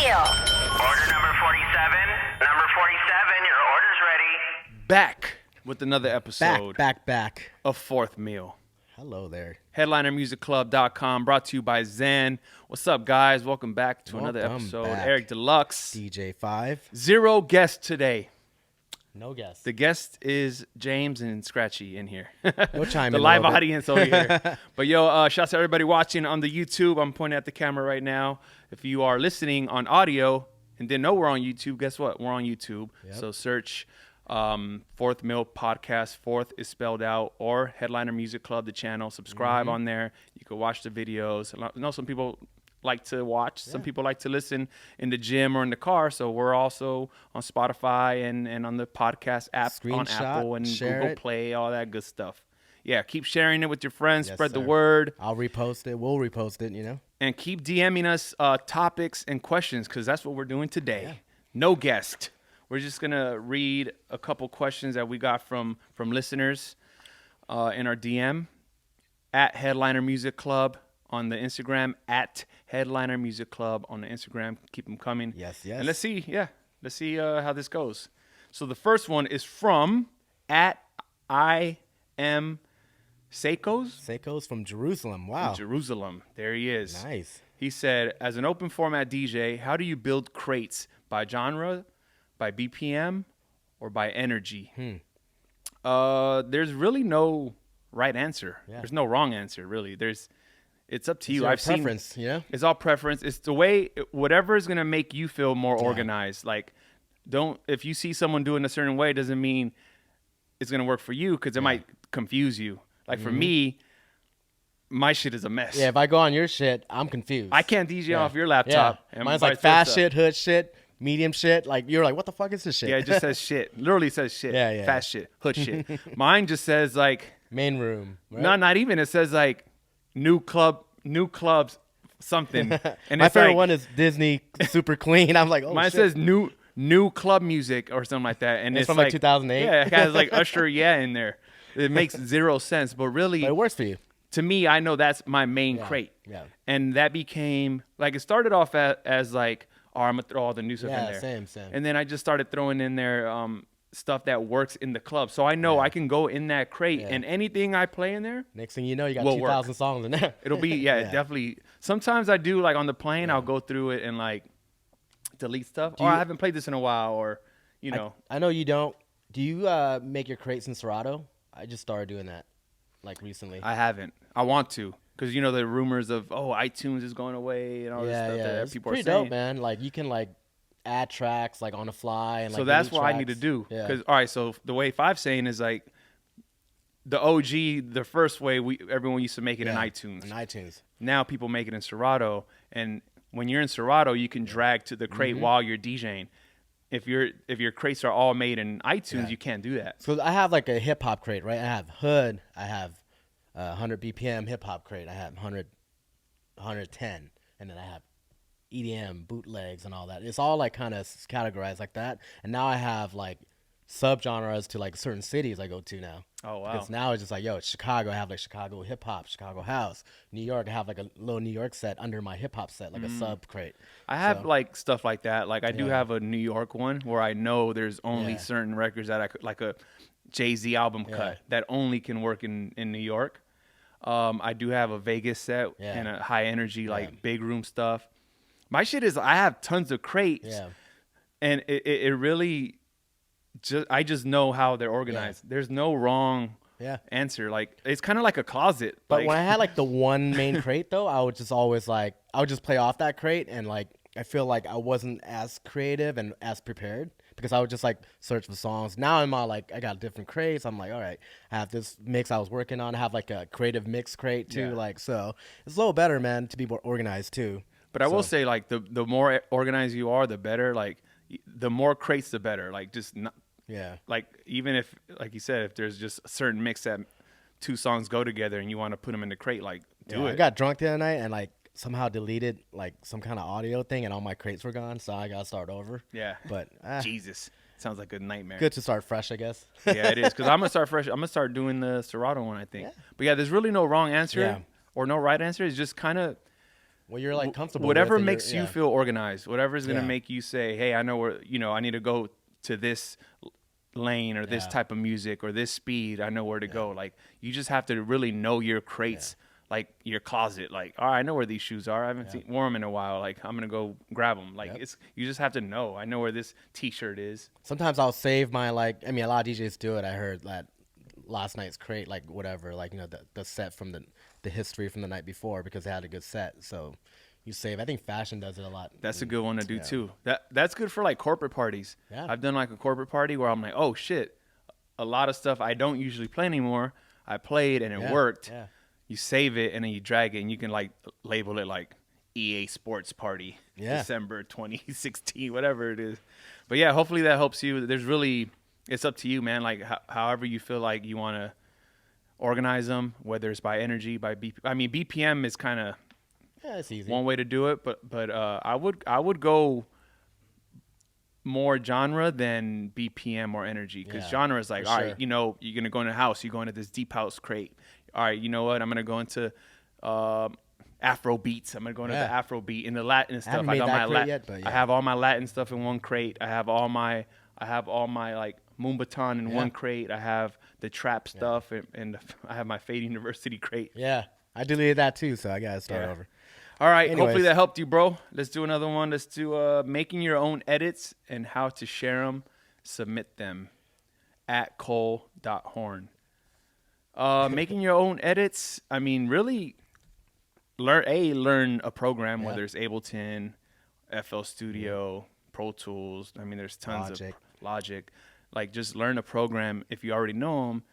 meal. Order number 47. Number 47, your order's ready. Back with another episode Back. of Fourth Meal. Hello there. HeadlinerMusicClub.com, brought to you by Zen. What's up, guys? Welcome back to another Welcome episode. back. Eric Dlux. DJ5. Zero guests today. No guess. The guest is James and Scratchy in here. We'll chime the in a live little bit. audience over here. But yo, shouts to everybody watching on the YouTube. I'm pointing at the camera right now. If you are listening on audio and didn't know we're on YouTube, guess what? We're on YouTube. Yep. So search Fourth Meal Podcast. Fourth is spelled out, or Headliner Music Club, the channel. Subscribe on there. You can watch the videos. I know some people like to watch. Some people like to listen in the gym or in the car. So we're also on Spotify and on the podcast app on Screenshot, Apple and share Google it. Play, all that good stuff. Yeah, keep sharing it with your friends. Yes, spread the sir. word. I'll repost it. We'll repost it, you know. And keep DMing us topics and questions, because that's what we're doing today. Yeah. No guest. We're just going to read a couple questions that we got from listeners in our DM at Headliner Music Club on the Instagram, at Headliner Music Club on the Instagram. Keep them coming. Yes. And let's see how this goes. So the first one is from at I am Seiko's from Jerusalem. Wow. Jerusalem. There he is. Nice. He said, as an open format DJ, how do you build crates? By genre, by BPM, or by energy? There's really no right answer. Yeah. There's no wrong answer, really. It's up to you. Your I've preference, seen you know? it's all preference. It's the way, whatever is going to make you feel more organized. Like, if you see someone doing a certain way, doesn't mean it's going to work for you, because it might confuse you. Like for me, my shit is a mess. Yeah, if I go on your shit, I'm confused. I can't DJ off your laptop. Yeah. And Mine's vice like fast versa. shit, hood shit, medium shit. Like, you're like, what the fuck is this shit? Yeah, it just says shit. Literally says shit. Yeah. Fast shit. Hood shit. Mine just says like, Main room. Right? no, not even. It says like new clubs, something. And My it's favorite like, one is Disney Super Clean. I'm like, oh, mine shit. says new club music or something like that. And it's from like 2008? Yeah, it has like Usher in there. It makes zero sense. But really, But it works for you. to me, I know that's my main crate. Yeah. And that became, like, it started off as like, oh, I'm going to throw all the new stuff in there. Same. And then I just started throwing in there stuff that works in the club. So I know I can go in that crate and anything I play in there, Next thing you know, you got Will 2,000 songs in there. it'll be, definitely. Sometimes I do, like, on the plane, I'll go through it and, like, delete stuff. Do Or you- I haven't played this in a while, or, you know. I know you don't. Do you make your crates in Serato? I just started doing that, like, recently. I haven't. I want to. Because, you know, the rumors of, iTunes is going away and all this stuff that It's people are pretty saying. dope, man. Like, you can, like, add tracks, like, on the fly. And, So like, that's delete what I need to tracks. do. Yeah. Because, all right, so the way Five's saying is, like, the OG, the first way everyone used to make it in iTunes. On iTunes. Now people make it in Serato, and when you're in Serato, you can drag to the crate while you're DJing. If your crates are all made in iTunes, you can't do that. So I have, like, a hip-hop crate, right? I have Hood. I have 100 BPM hip-hop crate. I have 110. And then I have EDM, bootlegs, and all that. It's all, like, kind of categorized like that. And now I have, like, subgenres to, like, certain cities I go to now. Oh, wow. Because now it's just like, yo, it's Chicago. I have, like, Chicago hip-hop, Chicago house. New York, I have, like, a little New York set under my hip-hop set, like a sub crate. I have, So- like, stuff like that. Like, I do Yeah. have a New York one where I know there's only Yeah. certain records that I could, like a Jay-Z album cut, that only can work in New York. I do have a Vegas set and a high energy, like, big room stuff. My shit is, I have tons of crates. Yeah. And it really, I just know how they're organized. There's no wrong answer. Like, it's kind of like a closet. But like, when I had, like, the one main crate, though, I would just always, like, I would just play off that crate, and, like, I feel like I wasn't as creative and as prepared because I would just, like, search for songs. Now I'm all, like, I got different crates. I'm like, all right, I have this mix I was working on. I have, like, a creative mix crate, too. Yeah. Like, so it's a little better, man, to be more organized, too. But I will say, like, the more organized you are, the better. Like, the more crates, the better. Like, just not, Yeah. like, even if, like you said, if there's just a certain mix that two songs go together and you want to put them in the crate, like, do it. I got drunk the other night and, like, somehow deleted, like, some kind of audio thing, and all my crates were gone, so I got to start over. Yeah. But Jesus. Sounds like a nightmare. good to start fresh, I guess. Yeah, it is. Because I'm going to start fresh. I'm going to start doing the Serato one, I think. Yeah. But yeah, there's really no wrong answer Yeah. or no right answer. It's just kind of Well, you're like comfortable. Whatever with it, makes you feel organized. Whatever is gonna Yeah. make you say, "Hey, I know where I need to go to this lane or this Yeah. type of music or this speed. I know where to go." Like you just have to really know your crates, like your closet. Like, all right, I know where these shoes are. I haven't worn them in a while. Like I'm gonna go grab them. Like you just have to know. I know where this T-shirt is. Sometimes I'll save my like. I mean, a lot of DJs do it. I heard that last night's crate, like whatever, like the set from the history from the night before because they had a good set. So you save. I think fashion does it a lot. That's a good one to do too. That's good for like corporate parties. Yeah. I've done like a corporate party where I'm like, oh shit, a lot of stuff I don't usually play anymore. I played and it worked. Yeah. You save it and then you drag it and you can like label it like EA Sports Party, December 2016, whatever it is. But yeah, hopefully that helps you. It's up to you, man. Like however you feel like you want to organize them, whether it's by energy, by BPM. I mean, BPM is kind of it's easy. one way to do it, but I would go more genre than BPM or energy because genre is like, all right, you're gonna go in a house, you go into this deep house crate. All right, you know what? I'm gonna go into Afro beats. I'm gonna go into the Afro beat and the Latin stuff. I got my Latin. I have all my Latin stuff in one crate. I have all my like Moombahton in one crate. I have the trap stuff and I have my FAED University crate. Yeah, I deleted that too, so I gotta start over. All right, Anyways. hopefully that helped you, bro. Let's do another one. Let's do making your own edits and how to share them, submit them at cole.horn. Making your own edits, I mean, really learn a program, whether it's Ableton, FL Studio, Pro Tools. I mean, there's tons of Logic. Like, just learn a program if you already know them.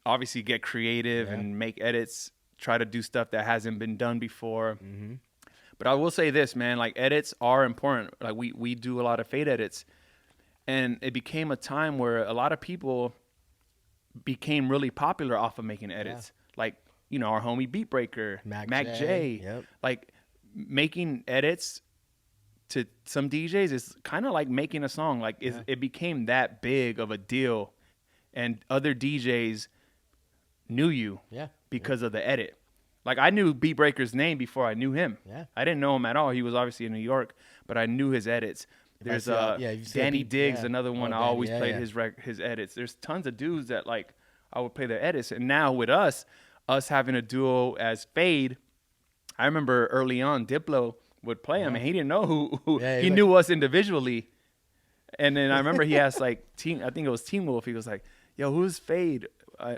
Obviously, get creative and make edits. Try to do stuff that hasn't been done before. Mm-hmm. But I will say this, man, like edits are important. Like we do a lot of FAED edits. And it became a time where a lot of people became really popular off of making edits. Like, our homie Beatbreaker, Mac J. Yep. Like making edits to some DJs is kind of like making a song. Like it became that big of a deal. And other DJs knew you because of the edit. Like I knew Beatbreaker's name before I knew him. Yeah. I didn't know him at all. He was obviously in New York, but I knew his edits. There's Danny Diggs, another one. I always played his edits. There's tons of dudes that like I would play their edits. And now with us having a duo as FAED, I remember early on Diplo would play him and he didn't know who he knew us individually. And then I remember he asked like I think it was Teen Wolf. He was like, "Yo, who's FAED?" I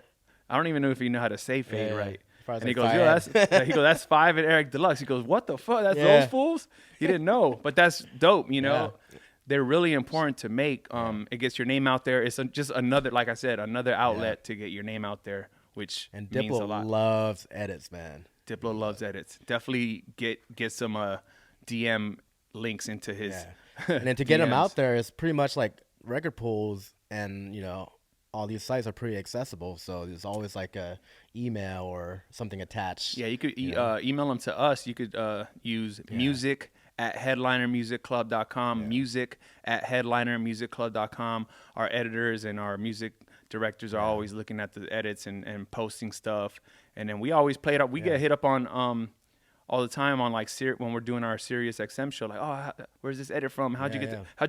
don't even know if you know how to say FAED right. And he goes, that's 5 and Eric Dlux. He goes, what the fuck? That's those fools? He didn't know. But that's dope, They're really important to make. It gets your name out there. It's just another, like I said, another outlet to get your name out there, which means a lot. Diplo loves edits, man. Diplo loves edits. Definitely get some DM links into his And then to get them out there, it's pretty much like record pools and, all these sites are pretty accessible, so there's always like a email or something attached. Yeah, you could email them to us. You could use music@headlinermusicclub.com, music@headlinermusicclub.com. Our editors and our music directors are always looking at the edits and posting stuff. And then we always play it up. We get hit up on all the time on like when we're doing our Sirius XM show, like, oh, where's this edit from? How'd you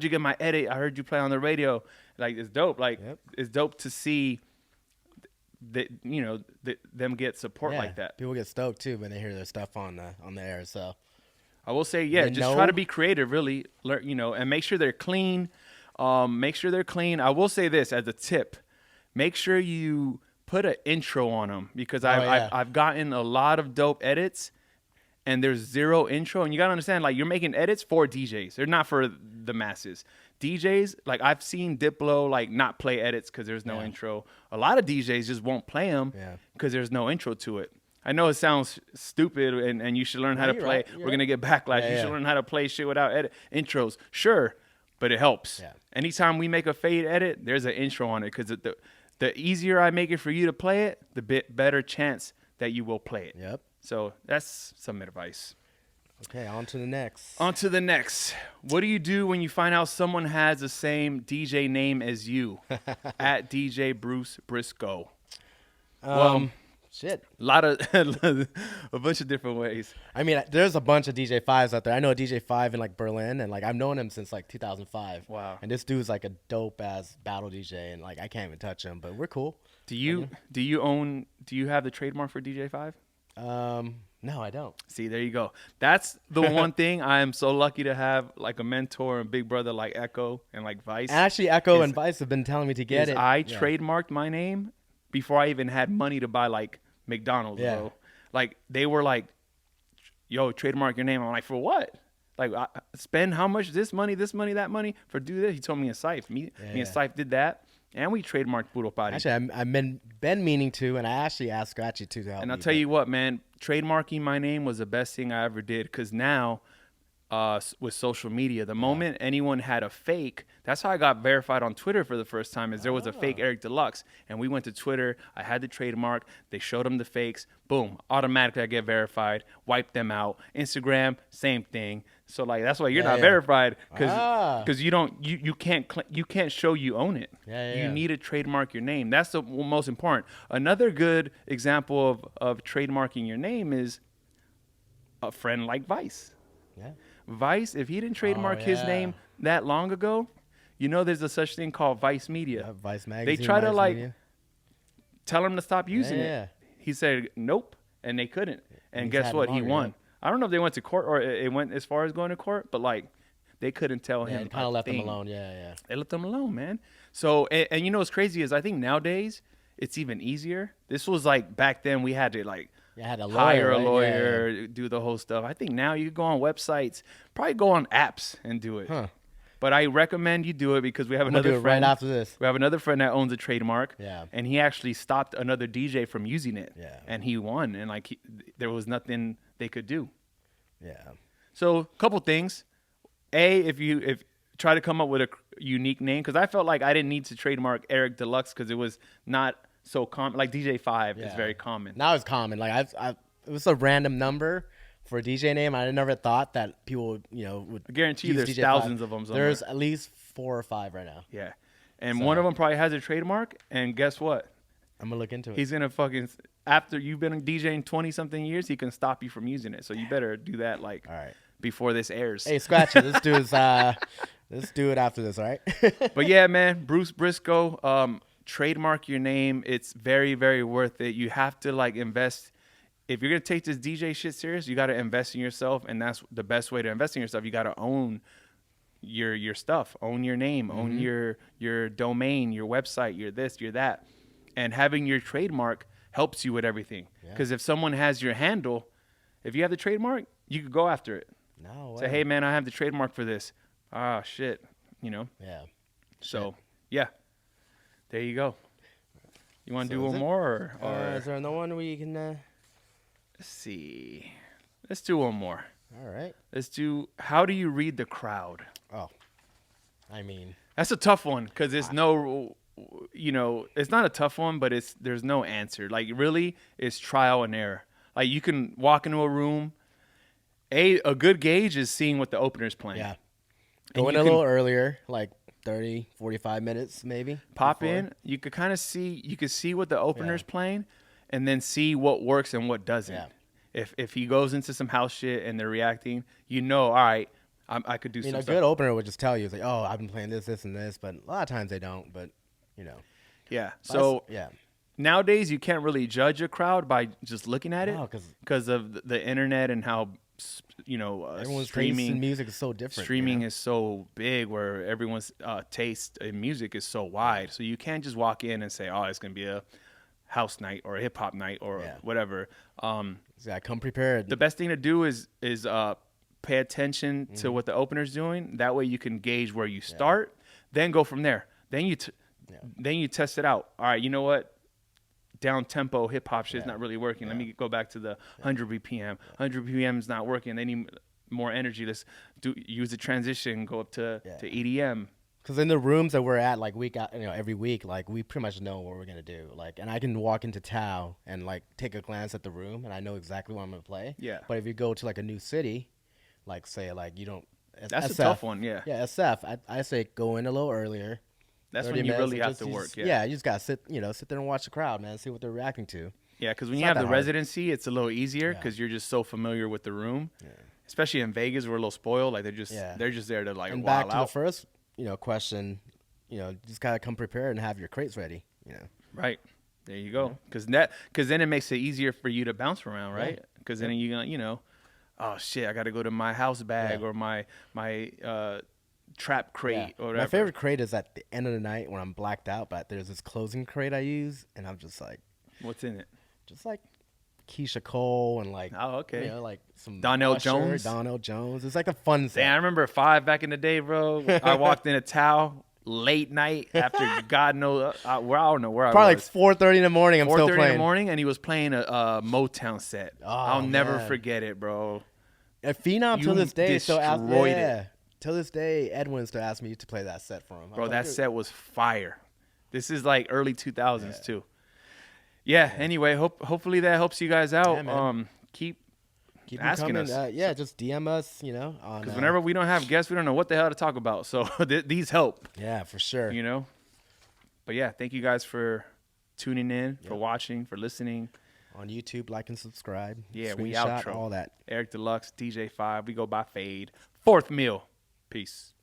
get my edit? I heard you play on the radio. Like, it's dope. Like, it's dope to see that them get support like that. People get stoked too when they hear their stuff on the air. So I will say, just try to be creative, really, and make sure they're clean. I will say this as a tip: make sure you put an intro on them because I've gotten a lot of dope edits. And there's zero intro, and you gotta understand, like, you're making edits for DJs. They're not for the masses. DJs, like, I've seen Diplo like not play edits because there's no intro. A lot of DJs just won't play them because there's no intro to it. I know it sounds stupid, and you should learn how to play. Right. We're gonna get backlash. You should learn how to play shit without intros. Sure, but it helps. Yeah. Anytime we make a FAED edit, there's an intro on it because the easier I make it for you to play it, the better chance that you will play it. Yep. So that's some advice. Okay, on to the next. What do you do when you find out someone has the same DJ name as you? At DJ Bruce Briscoe. Shit. A lot of a bunch of different ways. I mean, there's a bunch of DJ 5s out there. I know a DJ 5 in like Berlin, and like I've known him since like 2005. Wow. And this dude's like a dope ass battle DJ, and like I can't even touch him, but we're cool. Do you have the trademark for DJ5? No, I don't. See, there you go. That's the one thing I am so lucky to have, like a mentor and big brother like Echo and like Vice. Actually, Echo and Vice have been telling me to get it. I trademarked my name before I even had money to buy like McDonald's, bro. Like they were like, "Yo, trademark your name." I'm like, "For what?" Like, spend how much? This money, that money for do this. He told me and Syph. Me and Syph did that. And we trademarked Poodle Potty. Actually, I've been meaning to, and I actually asked Scratchy to help me. And I'll tell you what, man, trademarking my name was the best thing I ever did, because now with social media, the moment anyone had a fake, that's how I got verified on Twitter for the first time, is there was a fake Eric Dlux. And we went to Twitter. I had the trademark. They showed them the fakes. Boom. Automatically I get verified. Wipe them out. Instagram, same thing. So like that's why you're not verified, because you can't show you own it. You need to trademark your name. That's the most important. Another good example of trademarking your name is a friend like Vice. Yeah. Vice, if he didn't trademark his name that long ago, there's a such thing called Vice Media. Vice Magazine. They try to like Media. tell him to stop using Yeah. it. He said nope, and they couldn't. And He's guess had what? it He longer, won. I don't know if they went to court or it went as far as going to court, but like they couldn't tell Yeah, him. kind of left him alone. Yeah. They left him alone, man. So and you know what's crazy is I think nowadays it's even easier. This was like back then we had to like had a lawyer, hire a right? lawyer, do the whole stuff. I think now you can go on websites, probably go on apps and do it. Huh. But I recommend you do it because we have I'm gonna another do it friend. right after this. We have another friend that owns a trademark. Yeah. And he actually stopped another DJ from using it. Yeah. And he won. And like there was nothing they could do. Yeah. So a couple things. If try to come up with a unique name, because I felt like I didn't need to trademark Eric Dlux because it was not so common. Like DJ5 is very common. Now it's common. Like it was a random number for a DJ name. I never thought that people would, would. I guarantee you use there's DJ5. thousands of them somewhere. There's at least 4 or 5 right now. Yeah. And one of them probably has a trademark. And guess what? I'm gonna look into it. He's gonna fucking, after you've been DJing 20 something years, he can stop you from using it. So you better do that like All right. before this airs. Hey, Scratchy, let's do this. Let's do it after this, all right? But yeah, man, Bruce Briscoe, trademark your name. It's very, very worth it. You have to like invest. If you're gonna take this DJ shit serious, you got to invest in yourself, and that's the best way to invest in yourself. You got to own your stuff, own your name, own your domain, your website, your this, your that, and having your trademark helps you with everything. Because if someone has your handle, if you have the trademark, you could go after it. No way. Say, hey man, I have the trademark for this. Ah, shit, Yeah. So yeah, there you go. You want to do is one it? more, or Is there another one where you can? let's see. Let's do one more. All right. Let's do. How do you read the crowd? Oh, I mean, That's a tough one because it's no, it's not a tough one, but there's no answer. Like really, it's trial and error. Like you can walk into a room. A good gauge is seeing what the opener's playing. yeah. And Go in you a can little earlier, like 30, 45 minutes maybe. pop before. in. You could kind of see. You could see what the opener's playing, and then see what works and what doesn't. Yeah. If he goes into some house shit and they're reacting, all right, I could do I mean, some a stuff. good opener would just tell you, it's like, oh, I've been playing this, and this, but a lot of times they don't. But Yeah. So yeah, nowadays you can't really judge a crowd by just looking at it No, 'cause- because of the internet and how everyone's taste streaming in music is so different. streaming is so big, where everyone's taste in music is so wide. So you can't just walk in and say, oh, it's gonna be a house night or a hip hop night or whatever. Yeah, come prepared. The best thing to do is pay attention to what the opener's doing. That way you can gauge where you start, then go from there. Then you test it out. All right, you know what? Down tempo hip hop shit's not really working. Let me go back to the 100 BPM. 100 BPM is not working. They need more energy. Let's use the transition. Go up to EDM. Because in the rooms that we're at, like every week, like we pretty much know what we're gonna do. Like, and I can walk into Tao and like take a glance at the room, and I know exactly what I'm gonna play. Yeah. But if you go to like a new city, like say like you don't. That's SF, a tough one. Yeah. Yeah, SF. I say go in a little earlier. That's 30 when you minutes, really and have to work. Yeah, you just gotta sit there and watch the crowd, man. See what they're reacting to. Yeah, because when It's you not have that the hard. residency, it's a little easier Yeah. because you're just so familiar with the room. Yeah. Especially in Vegas, we're a little spoiled. Like they're just there to like And wild back to out. the first, question, you just gotta come prepared and have your crates ready. Right. There you go. Because then it makes it easier for you to bounce around, right? Yeah. Because then you're gonna, oh shit, I got to go to my house bag Yeah. or my trap crate or whatever. My favorite crate is at the end of the night when I'm blacked out, but there's this closing crate I use, and I'm just like, What's in it? just like Keisha Cole and like, Oh, okay. like some Donnell Usher, Jones? Donnell Jones. It's like a fun set. Damn, I remember 5 back in the day, bro. I walked in a towel late night after God knows I don't know where I Probably was. like 4:30 in the morning. I'm still 4:30 playing. in the morning, and he was playing a Motown set. Oh, I'll never man. forget it, bro. And Phenom till You this day still asks. destroyed it. Yeah, till this day, Edwin still asks me to play that set for him. I Bro, was that like, "Dude." set was fire. This is like early 2000s too. Yeah. Anyway, hopefully that helps you guys out. Yeah, man. Keep Keep them asking coming. us. Just DM us. On because whenever we don't have guests, we don't know what the hell to talk about. So these help. yeah, for sure. But yeah, thank you guys for tuning in, for watching, for listening. On YouTube, like and subscribe. Yeah, we Screenshot, outro. all that. Eric Dlux, DJ5. We go by FAED. 4th meal. Peace.